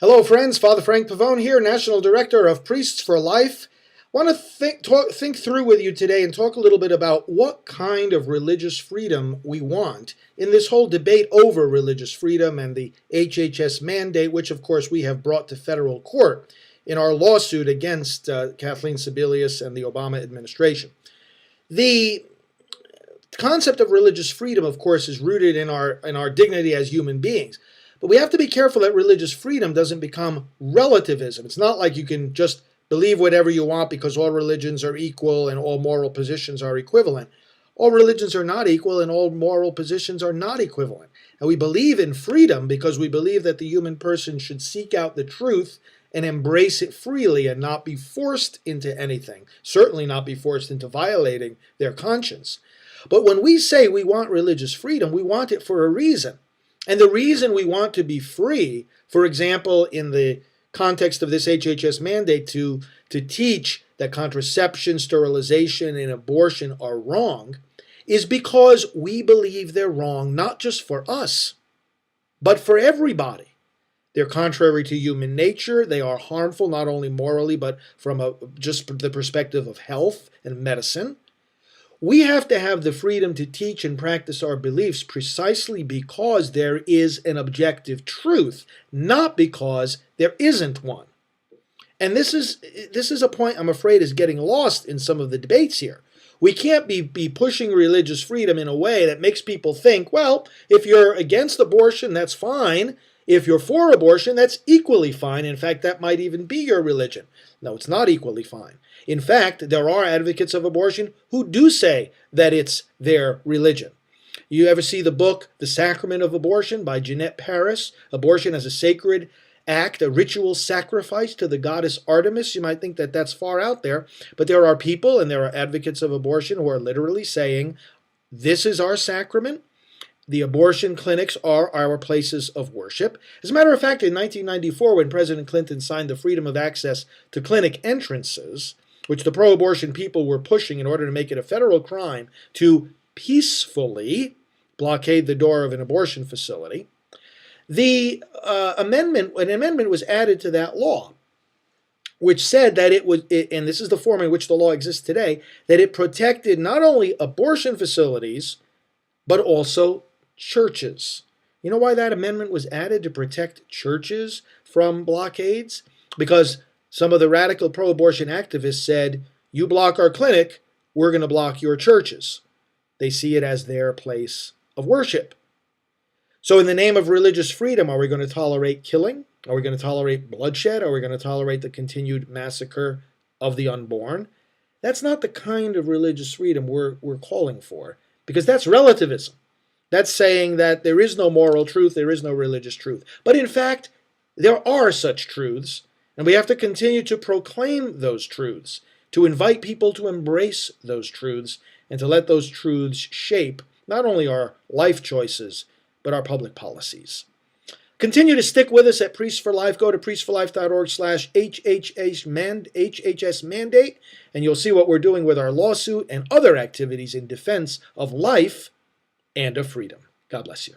Hello friends, Father Frank Pavone here, National Director of Priests for Life. I want to think through with you today and talk a little bit about what kind of religious freedom we want in this whole debate over religious freedom and the HHS mandate, which of course we have brought to federal court in our lawsuit against Kathleen Sebelius and the Obama administration. The concept of religious freedom, of course, is rooted in our dignity as human beings. But we have to be careful that religious freedom doesn't become relativism. It's not like you can just believe whatever you want because all religions are equal and all moral positions are equivalent. All religions are not equal and all moral positions are not equivalent. And we believe in freedom because we believe that the human person should seek out the truth and embrace it freely and not be forced into anything, certainly not be forced into violating their conscience. But when we say we want religious freedom, we want it for a reason. And the reason we want to be free, for example, in the context of this HHS mandate to teach that contraception, sterilization, and abortion are wrong, is because we believe they're wrong, not just for us, but for everybody. They're contrary to human nature. They are harmful, not only morally, but from just the perspective of health and medicine. We have to have the freedom to teach and practice our beliefs precisely because there is an objective truth, not because there isn't one. And this is a point I'm afraid is getting lost in some of the debates here. We can't be pushing religious freedom in a way that makes people think, well, if you're against abortion, that's fine. If you're for abortion, that's equally fine. In fact, that might even be your religion. No, it's not equally fine. In fact, there are advocates of abortion who do say that it's their religion. You ever see the book, The Sacrament of Abortion by Jeanette Paris? Abortion as a sacred act, a ritual sacrifice to the goddess Artemis. You might think that that's far out there, but there are people and there are advocates of abortion who are literally saying, this is our sacrament. The abortion clinics are our places of worship. As a matter of fact, in 1994, when President Clinton signed the Freedom of Access to Clinic Entrances, which the pro-abortion people were pushing in order to make it a federal crime to peacefully blockade the door of an abortion facility, an amendment was added to that law, which said that and this is the form in which the law exists today, that it protected not only abortion facilities, but also churches. You know why that amendment was added? To protect churches from blockades? Because some of the radical pro-abortion activists said, you block our clinic, we're going to block your churches. They see it as their place of worship. So in the name of religious freedom, are we going to tolerate killing? Are we going to tolerate bloodshed? Are we going to tolerate the continued massacre of the unborn? That's not the kind of religious freedom we're calling for, because that's relativism. That's saying that there is no moral truth, there is no religious truth. But in fact, there are such truths, and we have to continue to proclaim those truths, to invite people to embrace those truths, and to let those truths shape not only our life choices, but our public policies. Continue to stick with us at Priests for Life. Go to priestsforlife.org/HHS mandate, and you'll see what we're doing with our lawsuit and other activities in defense of life and of freedom. God bless you.